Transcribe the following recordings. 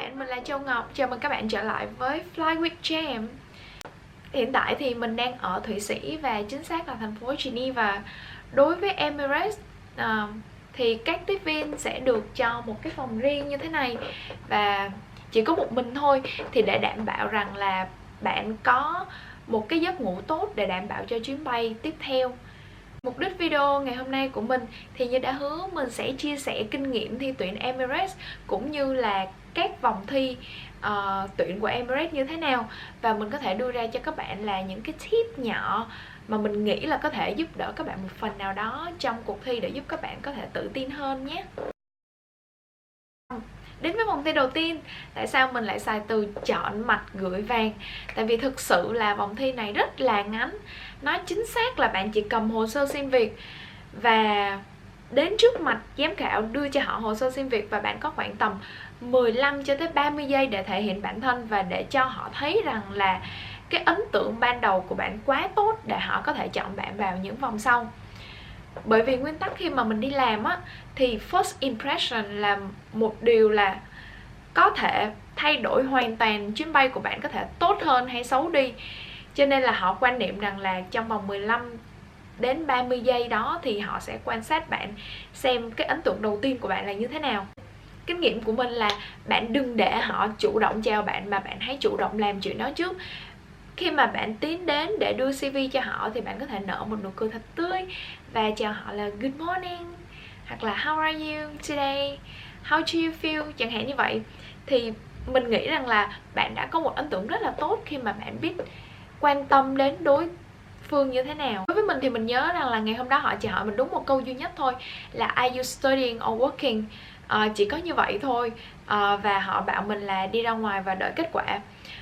bạn, mình là Châu Ngọc. Chào mừng các bạn trở lại với Fly with Jam. Hiện tại thì mình đang ở Thụy Sĩ và chính xác là thành phố Geneva. Đối với Emirates thì các tiếp viên sẽ được cho một cái phòng riêng như thế này và chỉ có một mình thôi, thì để đảm bảo rằng là bạn có một cái giấc ngủ tốt để đảm bảo cho chuyến bay tiếp theo. Mục đích video ngày hôm nay của mình thì như đã hứa, mình sẽ chia sẻ kinh nghiệm thi tuyển Emirates cũng như là các vòng thi tuyển của Emirates như thế nào, và mình có thể đưa ra cho các bạn là những cái tip nhỏ mà mình nghĩ là có thể giúp đỡ các bạn một phần nào đó trong cuộc thi để giúp các bạn có thể tự tin hơn nhé. Đến với vòng thi đầu tiên, tại sao mình lại xài từ chọn mạch gửi vàng? Tại vì thực sự là vòng thi này rất là ngắn. Nói chính xác là bạn chỉ cầm hồ sơ xin việc và đến trước mặt giám khảo đưa cho họ hồ sơ xin việc, và bạn có khoảng tầm 15 cho tới 30 giây để thể hiện bản thân và để cho họ thấy rằng là cái ấn tượng ban đầu của bạn quá tốt để họ có thể chọn bạn vào những vòng sau. Bởi vì nguyên tắc khi mà mình đi làm á, thì first impression là một điều là có thể thay đổi hoàn toàn chuyến bay của bạn, có thể tốt hơn hay xấu đi. Cho nên là họ quan niệm rằng là trong vòng 15 đến 30 giây đó thì họ sẽ quan sát bạn, xem cái ấn tượng đầu tiên của bạn là như thế nào. Kinh nghiệm của mình là bạn đừng để họ chủ động chào bạn, mà bạn hãy chủ động làm chuyện đó trước. Khi mà bạn tiến đến để đưa CV cho họ thì bạn có thể nở một nụ cười thật tươi và chào họ là good morning, hoặc là how are you today, how do you feel, chẳng hạn như vậy. Thì mình nghĩ rằng là bạn đã có một ấn tượng rất là tốt khi mà bạn biết quan tâm đến đối phương như thế nào. Đối với mình thì mình nhớ rằng là ngày hôm đó họ chỉ hỏi mình đúng một câu duy nhất thôi là are you studying or working? Chỉ có như vậy thôi. Và họ bảo mình là đi ra ngoài và đợi kết quả.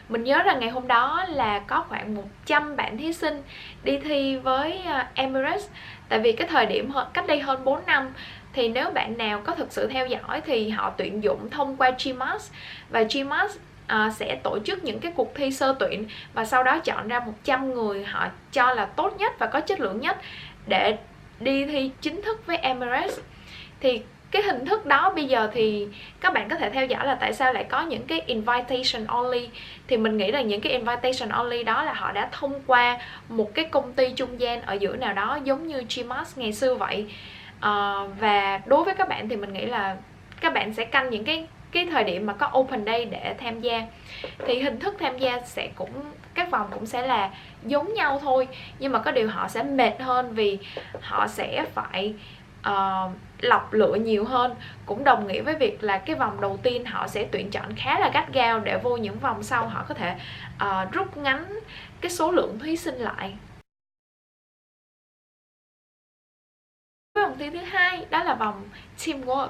Mình nhớ rằng ngày hôm đó là có khoảng 100 bạn thí sinh đi thi với Emirates. Tại vì cái thời điểm cách đây hơn 4 năm, thì nếu bạn nào có thực sự theo dõi thì họ tuyển dụng thông qua GMAT, và GMAT sẽ tổ chức những cái cuộc thi sơ tuyển và sau đó chọn ra 100 người họ cho là tốt nhất và có chất lượng nhất để đi thi chính thức với Emirates. Thì cái hình thức đó bây giờ thì các bạn có thể theo dõi là tại sao lại có những cái invitation only. Thì mình nghĩ là những cái invitation only đó là họ đã thông qua một cái công ty trung gian ở giữa nào đó, giống như GMAT ngày xưa vậy. Và đối với các bạn thì mình nghĩ là các bạn sẽ canh những cái thời điểm mà có open day để tham gia. Thì hình thức tham gia sẽ các vòng cũng sẽ là giống nhau thôi, nhưng mà có điều họ sẽ mệt hơn vì họ sẽ phải lọc lựa nhiều hơn. Cũng đồng nghĩa với việc là cái vòng đầu tiên họ sẽ tuyển chọn khá là gắt gao để vô những vòng sau họ có thể rút ngắn cái số lượng thí sinh lại. Vòng thi thứ hai đó là vòng teamwork.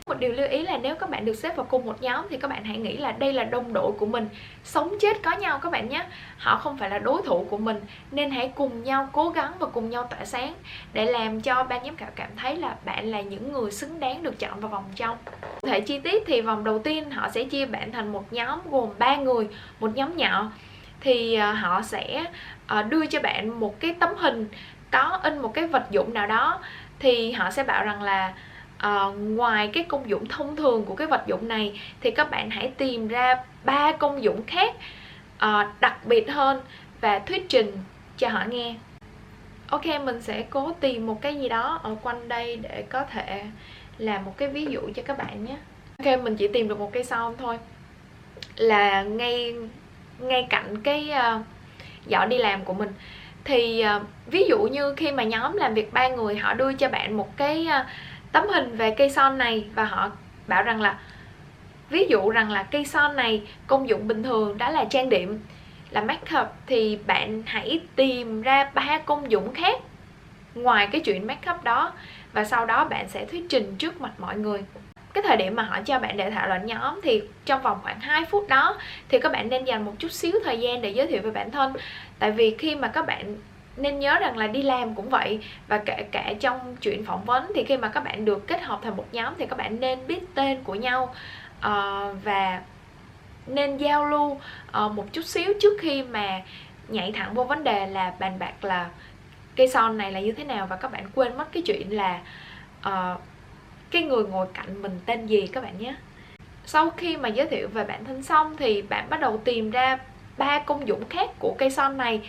Một điều lưu ý là nếu các bạn được xếp vào cùng một nhóm thì các bạn hãy nghĩ là đây là đồng đội của mình, sống chết có nhau các bạn nhé. Họ không phải là đối thủ của mình, nên hãy cùng nhau cố gắng và cùng nhau tỏa sáng để làm cho ban giám khảo cảm thấy là bạn là những người xứng đáng được chọn vào vòng trong. Cụ thể chi tiết thì vòng đầu tiên họ sẽ chia bạn thành một nhóm gồm 3 người, một nhóm nhỏ. Thì họ sẽ đưa cho bạn một cái tấm hình có in một cái vật dụng nào đó. Thì họ sẽ bảo rằng là ngoài cái công dụng thông thường của cái vật dụng này thì các bạn hãy tìm ra 3 công dụng khác đặc biệt hơn và thuyết trình cho họ nghe. Ok, mình sẽ cố tìm một cái gì đó ở quanh đây để có thể làm một cái ví dụ cho các bạn nhé. Ok, mình chỉ tìm được một cây son thôi, là ngay cạnh cái giỏ đi làm của mình. Thì ví dụ như khi mà nhóm làm việc 3 người, họ đưa cho bạn một cái tấm hình về cây son này và họ bảo rằng là, ví dụ rằng là cây son này công dụng bình thường đó là trang điểm, là make up, thì bạn hãy tìm ra 3 công dụng khác ngoài cái chuyện make up đó và sau đó bạn sẽ thuyết trình trước mặt mọi người. Cái thời điểm mà họ cho bạn để thảo luận nhóm thì trong vòng khoảng 2 phút đó thì các bạn nên dành một chút xíu thời gian để giới thiệu về bản thân. Tại vì khi mà các bạn nên nhớ rằng là đi làm cũng vậy, và kể cả trong chuyện phỏng vấn thì khi mà các bạn được kết hợp thành một nhóm thì các bạn nên biết tên của nhau và nên giao lưu một chút xíu trước khi mà nhảy thẳng vô vấn đề là bàn bạc là cây son này là như thế nào, và các bạn quên mất cái chuyện là cái người ngồi cạnh mình tên gì các bạn nhé. sau khi mà giới thiệu về bản thân xong thì bạn bắt đầu tìm ra 3 công dụng khác của cây son này.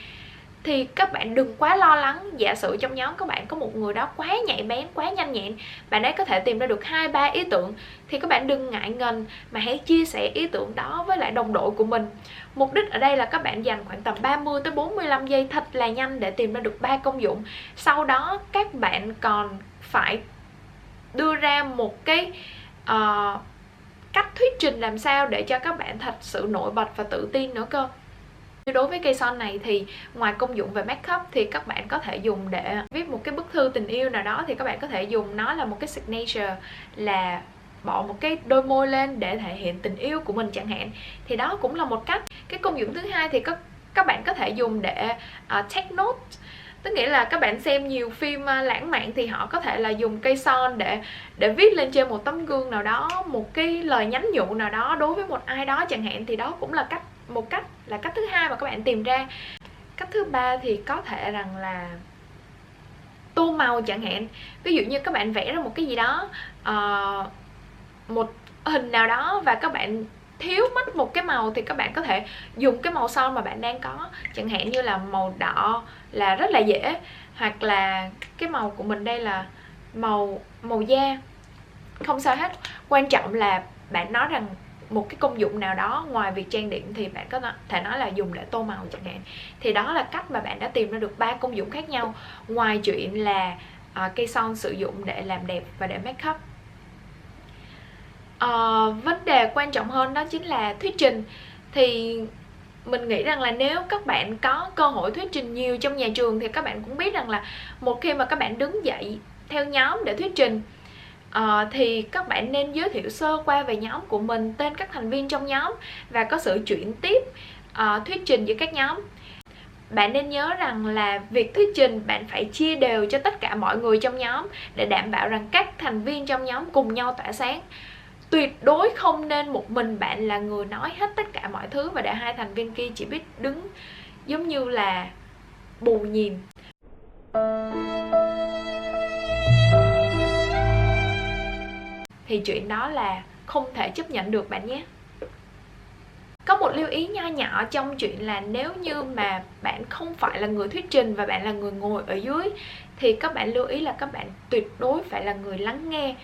Thì các bạn đừng quá lo lắng. Giả sử trong nhóm các bạn có một người đó quá nhạy bén, quá nhanh nhẹn, bạn ấy có thể tìm ra được 2-3 ý tưởng, thì các bạn đừng ngại ngần mà hãy chia sẻ ý tưởng đó với lại đồng đội của mình. Mục đích ở đây là các bạn dành khoảng tầm 30 tới 45 giây thật là nhanh để tìm ra được 3 công dụng. Sau đó các bạn còn phải đưa ra một cái cách thuyết trình làm sao để cho các bạn thật sự nổi bật và tự tin nữa cơ. Đối với cây son này thì ngoài công dụng về make up thì các bạn có thể dùng để viết một cái bức thư tình yêu nào đó, thì các bạn có thể dùng nó là một cái signature, là bỏ một cái đôi môi lên để thể hiện tình yêu của mình chẳng hạn. Thì đó cũng là một cách. Cái công dụng thứ hai thì các bạn có thể dùng để take note. Tức nghĩa là các bạn xem nhiều phim lãng mạn thì họ có thể là dùng cây son để viết lên trên một tấm gương nào đó một cái lời nhắn nhủ nào đó đối với một ai đó chẳng hạn. Thì đó cũng là một cách thứ hai mà các bạn tìm ra. Cách thứ ba thì có thể rằng là tô màu chẳng hạn. Ví dụ như các bạn vẽ ra một cái gì đó, một hình nào đó, và các bạn thiếu mất một cái màu thì các bạn có thể dùng cái màu son mà bạn đang có. Chẳng hạn như là màu đỏ là rất là dễ, hoặc là cái màu của mình đây là màu da, không sao hết. Quan trọng là bạn nói rằng một cái công dụng nào đó ngoài việc trang điểm thì bạn có thể nói là dùng để tô màu chẳng hạn. Thì đó là cách mà bạn đã tìm ra được 3 công dụng khác nhau, ngoài chuyện là cây son sử dụng để làm đẹp và để make up. Vấn đề quan trọng hơn đó chính là thuyết trình. Thì mình nghĩ rằng là nếu các bạn có cơ hội thuyết trình nhiều trong nhà trường thì các bạn cũng biết rằng là một khi mà các bạn đứng dậy theo nhóm để thuyết trình, thì các bạn nên giới thiệu sơ qua về nhóm của mình, tên các thành viên trong nhóm, và có sự chuyển tiếp thuyết trình giữa các nhóm. Bạn nên nhớ rằng là việc thuyết trình bạn phải chia đều cho tất cả mọi người trong nhóm để đảm bảo rằng các thành viên trong nhóm cùng nhau tỏa sáng. Tuyệt đối không nên một mình bạn là người nói hết tất cả mọi thứ và để hai thành viên kia chỉ biết đứng giống như là bù nhìn. Thì chuyện đó là không thể chấp nhận được bạn nhé. Có một lưu ý nho nhỏ trong chuyện là nếu như mà bạn không phải là người thuyết trình và bạn là người ngồi ở dưới, thì các bạn lưu ý là các bạn tuyệt đối phải là người lắng nghe.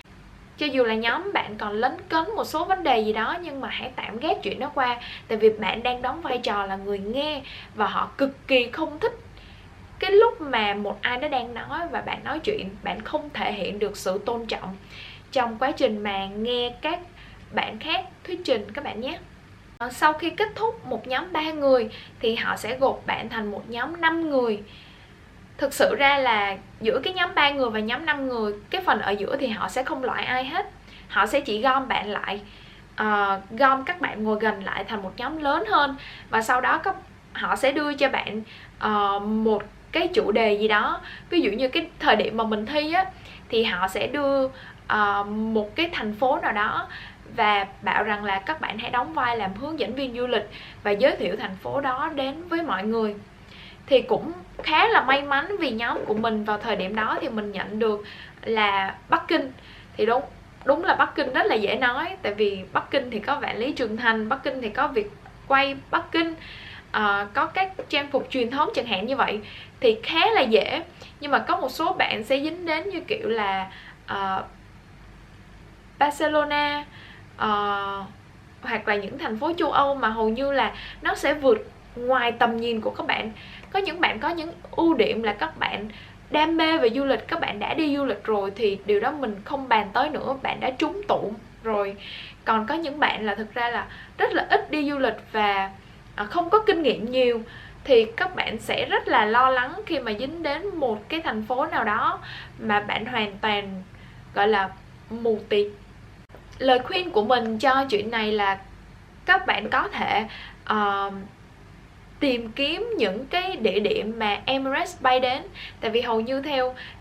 Cho dù là nhóm bạn còn lấn cấn một số vấn đề gì đó, nhưng mà hãy tạm gác chuyện đó qua. Tại vì bạn đang đóng vai trò là người nghe, và họ cực kỳ không thích cái lúc mà một ai đó đang nói và bạn nói chuyện, bạn không thể hiện được sự tôn trọng trong quá trình mà nghe các bạn khác thuyết trình các bạn nhé. Sau khi kết thúc một nhóm 3 người thì họ sẽ gộp bạn thành một nhóm 5 người. Thực sự ra là giữa cái nhóm 3 người và nhóm 5 người, cái phần ở giữa thì họ sẽ không loại ai hết. Họ sẽ chỉ gom bạn lại, gom các bạn ngồi gần lại thành một nhóm lớn hơn. Và sau đó họ sẽ đưa cho bạn một cái chủ đề gì đó. Ví dụ như cái thời điểm mà mình thi á, thì họ sẽ đưa một cái thành phố nào đó và bảo rằng là các bạn hãy đóng vai làm hướng dẫn viên du lịch và giới thiệu thành phố đó đến với mọi người. Thì cũng khá là may mắn vì nhóm của mình vào thời điểm đó thì mình nhận được là Bắc Kinh. Thì đúng là Bắc Kinh rất là dễ nói, tại vì Bắc Kinh thì có Vạn Lý Trường Thành, Bắc Kinh thì có việc quay Bắc Kinh, có các trang phục truyền thống chẳng hạn như vậy, thì khá là dễ. Nhưng mà có một số bạn sẽ dính đến như kiểu là Barcelona, hoặc là những thành phố châu Âu mà hầu như là nó sẽ vượt ngoài tầm nhìn của các bạn. Có những bạn có những ưu điểm là các bạn đam mê về du lịch, các bạn đã đi du lịch rồi thì điều đó mình không bàn tới nữa, bạn đã trúng tụ rồi. Còn có những bạn là thực ra là rất là ít đi du lịch và không có kinh nghiệm nhiều, thì các bạn sẽ rất là lo lắng khi mà dính đến một cái thành phố nào đó mà bạn hoàn toàn gọi là mù tịt. Lời khuyên của mình cho chuyện này là các bạn có thể tìm kiếm những cái địa điểm mà Emirates bay đến. Tại vì hầu như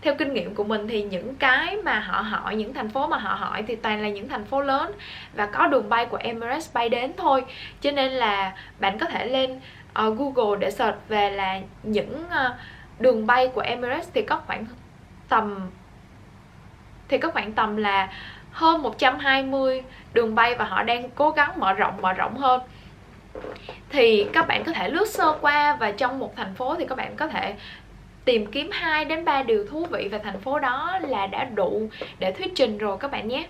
theo kinh nghiệm của mình thì những cái mà họ hỏi, những thành phố mà họ hỏi thì toàn là những thành phố lớn và có đường bay của Emirates bay đến thôi. Cho nên là bạn có thể lên Google để search về là những đường bay của Emirates thì có khoảng tầm là hơn 120 đường bay và họ đang cố gắng mở rộng hơn, thì các bạn có thể lướt sơ qua, và trong một thành phố thì các bạn có thể tìm kiếm 2 đến 3 điều thú vị về thành phố đó là đã đủ để thuyết trình rồi các bạn nhé.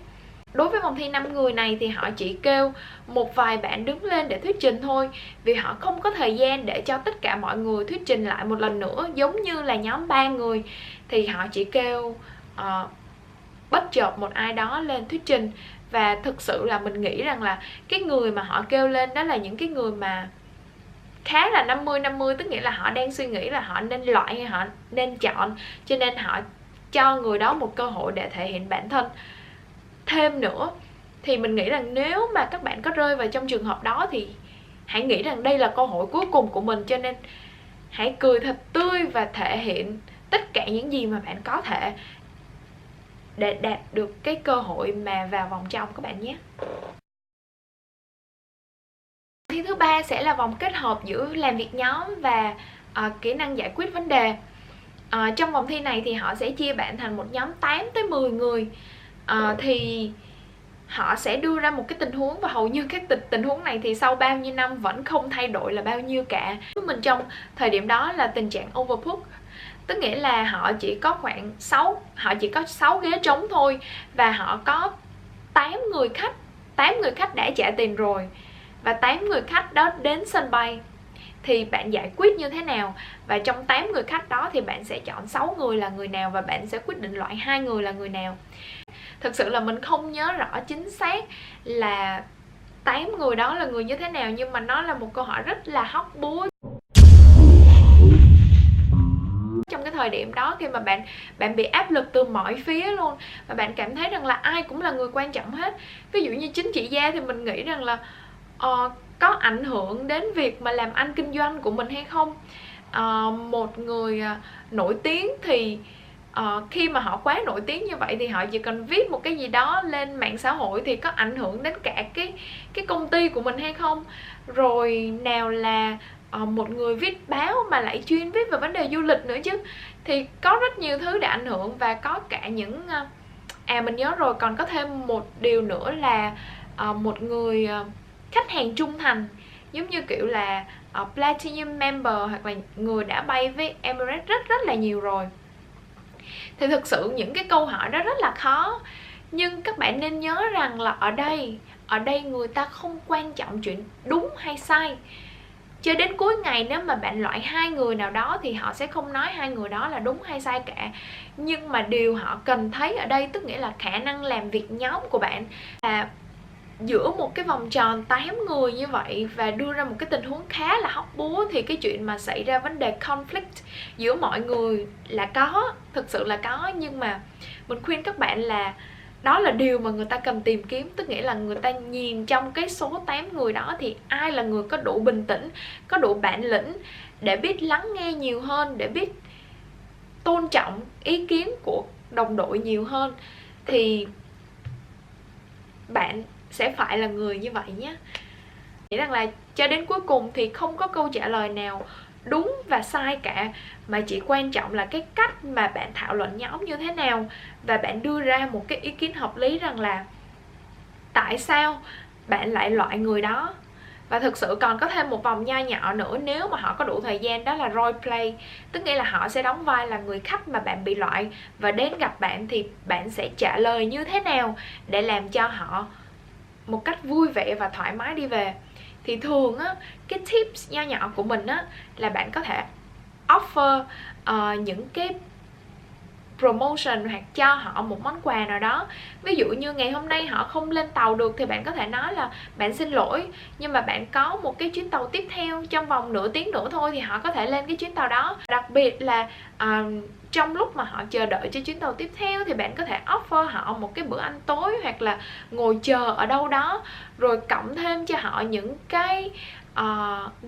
Đối với vòng thi 5 người này thì họ chỉ kêu một vài bạn đứng lên để thuyết trình thôi, vì họ không có thời gian để cho tất cả mọi người thuyết trình lại một lần nữa. Giống như là nhóm 3 người thì họ chỉ kêu bất chợt một ai đó lên thuyết trình. Và thực sự là mình nghĩ rằng là cái người mà họ kêu lên đó là những cái người mà khá là 50-50, tức nghĩa là họ đang suy nghĩ là họ nên loại hay họ nên chọn, cho nên họ cho người đó một cơ hội để thể hiện bản thân thêm nữa. Thì mình nghĩ rằng nếu mà các bạn có rơi vào trong trường hợp đó thì hãy nghĩ rằng đây là cơ hội cuối cùng của mình, cho nên hãy cười thật tươi và thể hiện tất cả những gì mà bạn có thể để đạt được cái cơ hội mà vào vòng trong các bạn nhé. Thi thứ ba sẽ là vòng kết hợp giữa làm việc nhóm và kỹ năng giải quyết vấn đề. Trong vòng thi này thì họ sẽ chia bạn thành một nhóm 8 tới 10 người. Thì họ sẽ đưa ra một cái tình huống, và hầu như các tình huống này thì sau bao nhiêu năm vẫn không thay đổi là bao nhiêu cả. Mình trong thời điểm đó là tình trạng overbook, tức nghĩa là họ chỉ có khoảng 6 ghế trống thôi, và họ có 8 người khách đã trả tiền rồi, và 8 người khách đó đến sân bay. Thì bạn giải quyết như thế nào? Và trong 8 người khách đó thì bạn sẽ chọn 6 người là người nào, và bạn sẽ quyết định loại 2 người là người nào. Thực sự là mình không nhớ rõ chính xác là 8 người đó là người như thế nào, nhưng mà nó là một câu hỏi rất là hóc búa. Trong cái thời điểm đó, khi mà bạn bị áp lực từ mọi phía luôn, và bạn cảm thấy rằng là ai cũng là người quan trọng hết. Ví dụ như chính trị gia thì mình nghĩ rằng là có ảnh hưởng đến việc mà làm ăn kinh doanh của mình hay không. Một người nổi tiếng thì khi mà họ quá nổi tiếng như vậy thì họ chỉ cần viết một cái gì đó lên mạng xã hội thì có ảnh hưởng đến cả cái công ty của mình hay không. Rồi nào là một người viết báo mà lại chuyên viết về vấn đề du lịch nữa chứ, thì có rất nhiều thứ để ảnh hưởng. Và có cả những mình nhớ rồi, còn có thêm một điều nữa là một người khách hàng trung thành, giống như kiểu là Platinum member, hoặc là người đã bay với Emirates rất là nhiều rồi. Thì thực sự những cái câu hỏi đó rất là khó. Nhưng các bạn nên nhớ rằng là ở đây người ta không quan trọng chuyện đúng hay sai. Cho đến cuối ngày, nếu mà bạn loại 2 người nào đó thì họ sẽ không nói 2 người đó là đúng hay sai cả. Nhưng mà điều họ cần thấy ở đây, tức nghĩa là khả năng làm việc nhóm của bạn. Là giữa một cái vòng tròn 8 người như vậy và đưa ra một cái tình huống khá là hóc búa, thì cái chuyện mà xảy ra vấn đề conflict giữa mọi người là có, thực sự là có. Nhưng mà mình khuyên các bạn là đó là điều mà người ta cần tìm kiếm. Tức nghĩa là người ta nhìn trong cái số 8 người đó thì ai là người có đủ bình tĩnh, có đủ bản lĩnh để biết lắng nghe nhiều hơn, để biết tôn trọng ý kiến của đồng đội nhiều hơn, thì bạn sẽ phải là người như vậy nhé. Nghĩ rằng là cho đến cuối cùng thì không có câu trả lời nào đúng và sai cả, mà chỉ quan trọng là cái cách mà bạn thảo luận nhóm như thế nào, và bạn đưa ra một cái ý kiến hợp lý rằng là tại sao bạn lại loại người đó. Và thực sự còn có thêm một vòng nho nhỏ nữa nếu mà họ có đủ thời gian, đó là role play. Tức nghĩa là họ sẽ đóng vai là người khách mà bạn bị loại, và đến gặp bạn thì bạn sẽ trả lời như thế nào để làm cho họ một cách vui vẻ và thoải mái đi về. Thì thường á, cái tips nho nhỏ của mình á là bạn có thể offer những cái promotion, hoặc cho họ một món quà nào đó. Ví dụ như ngày hôm nay họ không lên tàu được thì bạn có thể nói là bạn xin lỗi, nhưng mà bạn có một cái chuyến tàu tiếp theo trong vòng nửa tiếng nữa thôi, thì họ có thể lên cái chuyến tàu đó. Đặc biệt là trong lúc mà họ chờ đợi cho chuyến tàu tiếp theo thì bạn có thể offer họ một cái bữa ăn tối, hoặc là ngồi chờ ở đâu đó, rồi cộng thêm cho họ những cái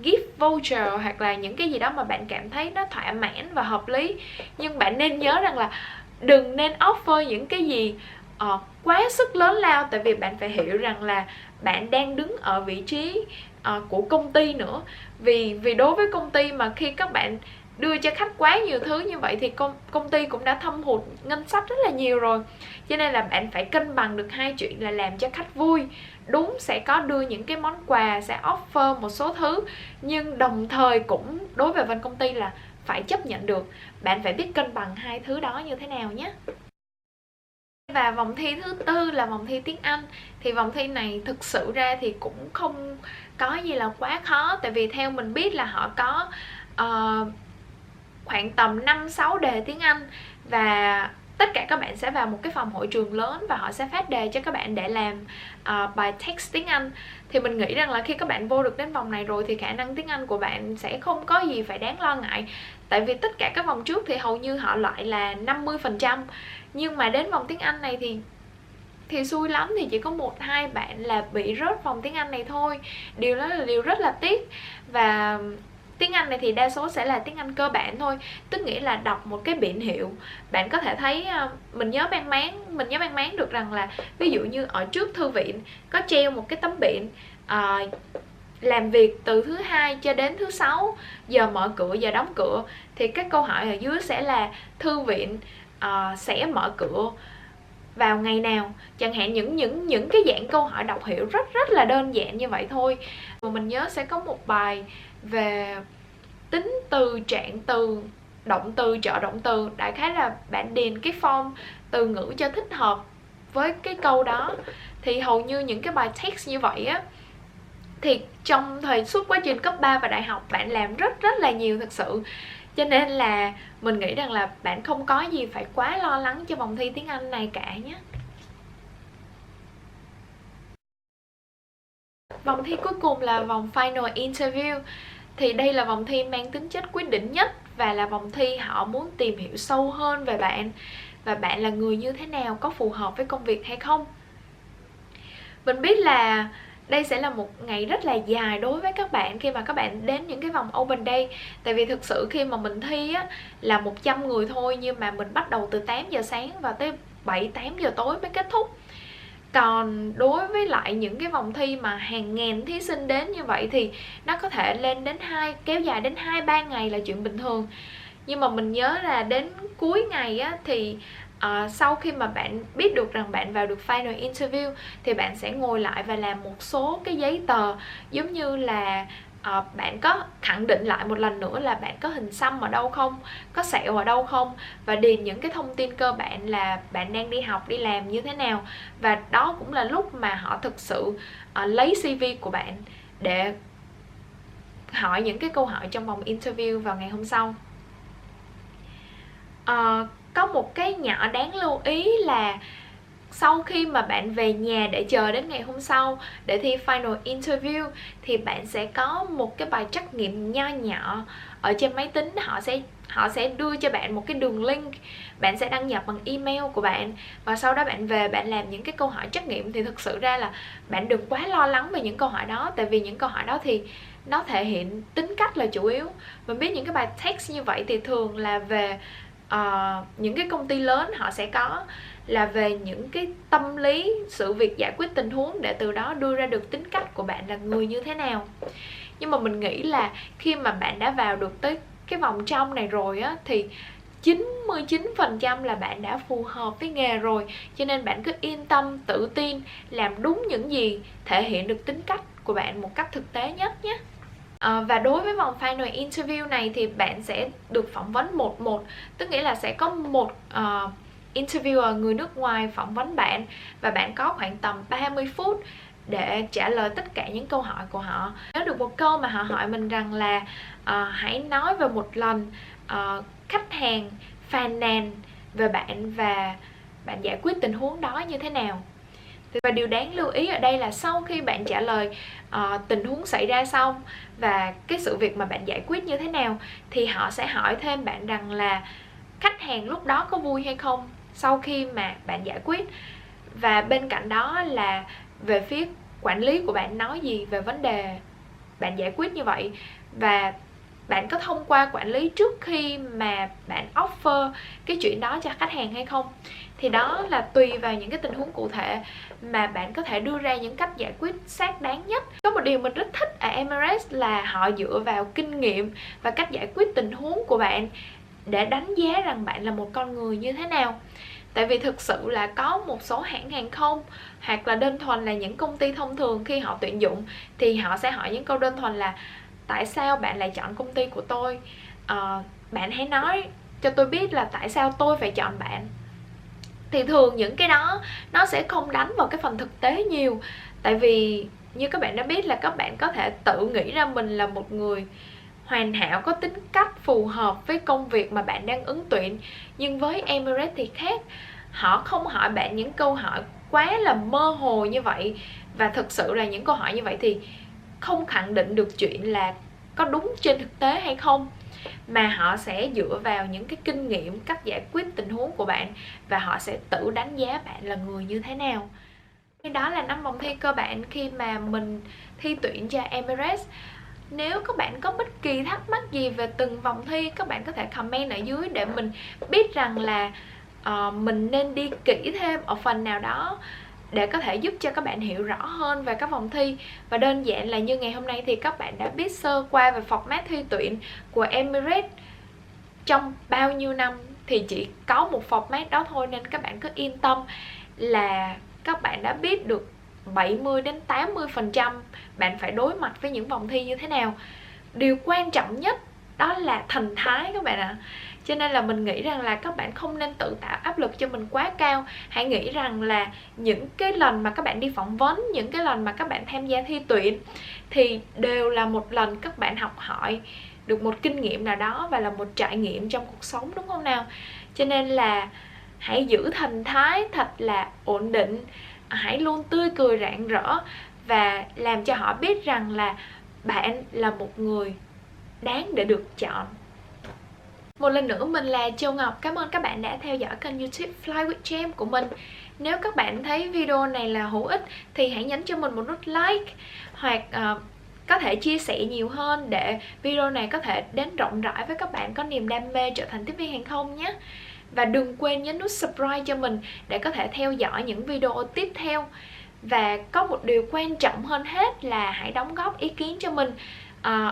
gift voucher, hoặc là những cái gì đó mà bạn cảm thấy nó thỏa mãn và hợp lý. Nhưng bạn nên nhớ rằng là đừng nên offer những cái gì quá sức lớn lao, tại vì bạn phải hiểu rằng là bạn đang đứng ở vị trí của công ty nữa. Vì đối với công ty mà khi các bạn đưa cho khách quá nhiều thứ như vậy thì công ty cũng đã thâm hụt ngân sách rất là nhiều rồi. Cho nên là bạn phải cân bằng được hai chuyện là làm cho khách vui. Đúng, sẽ có đưa những cái món quà, sẽ offer một số thứ, nhưng đồng thời cũng đối với bên công ty là phải chấp nhận được. Bạn phải biết cân bằng hai thứ đó như thế nào nhé. Và vòng thi thứ tư là vòng thi tiếng Anh. Thì vòng thi này thực sự ra thì cũng không có gì là quá khó. Tại vì theo mình biết là họ có khoảng tầm 5-6 đề tiếng Anh. Và tất cả các bạn sẽ vào một cái phòng hội trường lớn và họ sẽ phát đề cho các bạn để làm bài text tiếng Anh. Thì mình nghĩ rằng là khi các bạn vô được đến vòng này rồi thì khả năng tiếng Anh của bạn sẽ không có gì phải đáng lo ngại. Tại vì tất cả các vòng trước thì hầu như họ loại là 50%. Nhưng mà đến vòng tiếng Anh này thì xui lắm thì chỉ có 1-2 bạn là bị rớt vòng tiếng Anh này thôi. Điều đó là điều rất là tiếc. Và tiếng Anh này thì đa số sẽ là tiếng Anh cơ bản thôi. Tức nghĩa là đọc một cái biển hiệu, bạn có thể thấy, mình nhớ mang máng được rằng là ví dụ như ở trước thư viện có treo một cái tấm biển làm việc từ thứ Hai cho đến thứ Sáu, giờ mở cửa, giờ đóng cửa. Thì các câu hỏi ở dưới sẽ là thư viện sẽ mở cửa vào ngày nào, chẳng hạn những cái dạng câu hỏi đọc hiểu rất là đơn giản như vậy thôi. Và mình nhớ sẽ có một bài về tính từ, trạng từ, động từ, trợ động từ. Đại khái là bạn điền cái form từ ngữ cho thích hợp với cái câu đó. Thì hầu như những cái bài text như vậy á, thì trong suốt quá trình cấp 3 và đại học bạn làm rất là nhiều thực sự. Cho nên là mình nghĩ rằng là bạn không có gì phải quá lo lắng cho vòng thi tiếng Anh này cả nhé. Vòng thi cuối cùng là vòng Final Interview. Thì đây là vòng thi mang tính chất quyết định nhất và là vòng thi họ muốn tìm hiểu sâu hơn về bạn và bạn là người như thế nào, có phù hợp với công việc hay không. Mình biết là đây sẽ là một ngày rất là dài đối với các bạn khi mà các bạn đến những cái vòng Open Day. Tại vì thực sự khi mà mình thi á, là 100 người thôi, nhưng mà mình bắt đầu từ 8 giờ sáng và tới 7-8 giờ tối mới kết thúc. Còn đối với lại những cái vòng thi mà hàng ngàn thí sinh đến như vậy thì nó có thể lên đến kéo dài đến 2-3 ngày là chuyện bình thường. Nhưng mà mình nhớ là đến cuối ngày á, thì sau khi mà bạn biết được rằng bạn vào được Final Interview thì bạn sẽ ngồi lại và làm một số cái giấy tờ, giống như là bạn có khẳng định lại một lần nữa là bạn có hình xăm ở đâu không, có sẹo ở đâu không, và điền những cái thông tin cơ bản là bạn đang đi học, đi làm như thế nào. Và đó cũng là lúc mà họ thực sự lấy CV của bạn để hỏi những cái câu hỏi trong vòng interview vào ngày hôm sau. Có một cái nhỏ đáng lưu ý là sau khi mà bạn về nhà để chờ đến ngày hôm sau để thi Final Interview thì bạn sẽ có một cái bài trắc nghiệm nho nhỏ ở trên máy tính. Họ sẽ đưa cho bạn một cái đường link, bạn sẽ đăng nhập bằng email của bạn và sau đó bạn về bạn làm những cái câu hỏi trắc nghiệm. Thì thực sự ra là bạn đừng quá lo lắng về những câu hỏi đó, tại vì những câu hỏi đó thì nó thể hiện tính cách là chủ yếu. Mình biết những cái bài text như vậy thì thường là về những cái công ty lớn họ sẽ có là về những cái tâm lý, sự việc, giải quyết tình huống, để từ đó đưa ra được tính cách của bạn là người như thế nào. Nhưng mà mình nghĩ là khi mà bạn đã vào được tới cái vòng trong này rồi á, thì 99% là bạn đã phù hợp với nghề rồi. Cho nên bạn cứ yên tâm, tự tin, làm đúng những gì thể hiện được tính cách của bạn một cách thực tế nhất nhé. Và đối với vòng Final Interview này thì bạn sẽ được phỏng vấn 1-1. Tức nghĩa là sẽ có một interviewer người nước ngoài phỏng vấn bạn và bạn có khoảng tầm 30 phút để trả lời tất cả những câu hỏi của họ. Nhớ được một câu mà họ hỏi mình rằng là hãy nói về một lần khách hàng phàn nàn về bạn và bạn giải quyết tình huống đó như thế nào. Và điều đáng lưu ý ở đây là sau khi bạn trả lời tình huống xảy ra xong và cái sự việc mà bạn giải quyết như thế nào thì họ sẽ hỏi thêm bạn rằng là khách hàng lúc đó có vui hay không sau khi mà bạn giải quyết. Và bên cạnh đó là về phía quản lý của bạn nói gì về vấn đề bạn giải quyết như vậy, và bạn có thông qua quản lý trước khi mà bạn offer cái chuyện đó cho khách hàng hay không. Thì đó là tùy vào những cái tình huống cụ thể mà bạn có thể đưa ra những cách giải quyết xác đáng nhất. Có một điều mình rất thích ở Emirates là họ dựa vào kinh nghiệm và cách giải quyết tình huống của bạn để đánh giá rằng bạn là một con người như thế nào. Tại vì thực sự là có một số hãng hàng không hoặc là đơn thuần là những công ty thông thường, khi họ tuyển dụng thì họ sẽ hỏi những câu đơn thuần là tại sao bạn lại chọn công ty của tôi, bạn hãy nói cho tôi biết là tại sao tôi phải chọn bạn. Thì thường những cái đó nó sẽ không đánh vào cái phần thực tế nhiều. Tại vì như các bạn đã biết là các bạn có thể tự nghĩ ra mình là một người hoàn hảo, có tính cách phù hợp với công việc mà bạn đang ứng tuyển. Nhưng với Emirates thì khác. Họ không hỏi bạn những câu hỏi quá là mơ hồ như vậy. Và thực sự là những câu hỏi như vậy thì không khẳng định được chuyện là có đúng trên thực tế hay không, mà họ sẽ dựa vào những cái kinh nghiệm, cách giải quyết tình huống của bạn và họ sẽ tự đánh giá bạn là người như thế nào. Đó là 5 vòng thi cơ bản khi mà mình thi tuyển cho Emirates. Nếu các bạn có bất kỳ thắc mắc gì về từng vòng thi, các bạn có thể comment ở dưới để mình biết rằng là mình nên đi kỹ thêm ở phần nào đó để có thể giúp cho các bạn hiểu rõ hơn về các vòng thi. Và đơn giản là như ngày hôm nay thì các bạn đã biết sơ qua về format thi tuyển của Emirates trong bao nhiêu năm, thì chỉ có một format đó thôi, nên các bạn cứ yên tâm là các bạn đã biết được 70 đến 80% bạn phải đối mặt với những vòng thi như thế nào. Điều quan trọng nhất đó là thần thái các bạn ạ. Cho nên là mình nghĩ rằng là các bạn không nên tự tạo áp lực cho mình quá cao. Hãy nghĩ rằng là những cái lần mà các bạn đi phỏng vấn, những cái lần mà các bạn tham gia thi tuyển thì đều là một lần các bạn học hỏi được một kinh nghiệm nào đó và là một trải nghiệm trong cuộc sống, đúng không nào? Cho nên là hãy giữ thần thái thật là ổn định, hãy luôn tươi cười rạng rỡ và làm cho họ biết rằng là bạn là một người đáng để được chọn. Một lần nữa mình là Châu Ngọc, cảm ơn các bạn đã theo dõi kênh YouTube Fly with Jam của mình. Nếu các bạn thấy video này là hữu ích thì hãy nhấn cho mình một nút like, hoặc có thể chia sẻ nhiều hơn để video này có thể đến rộng rãi với các bạn có niềm đam mê trở thành tiếp viên hàng không nhé. Và đừng quên nhấn nút subscribe cho mình để có thể theo dõi những video tiếp theo. Và có một điều quan trọng hơn hết là hãy đóng góp ý kiến cho mình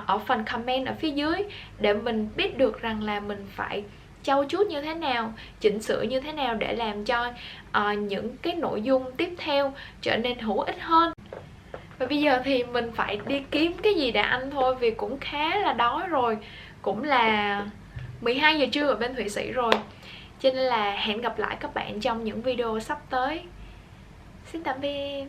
ở phần comment ở phía dưới để mình biết được rằng là mình phải trau chuốt như thế nào, chỉnh sửa như thế nào để làm cho những cái nội dung tiếp theo trở nên hữu ích hơn. Và bây giờ thì mình phải đi kiếm cái gì để ăn thôi, vì cũng khá là đói rồi. Cũng là 12 giờ trưa ở bên Thụy Sĩ rồi. Cho nên là hẹn gặp lại các bạn trong những video sắp tới. Xin tạm biệt.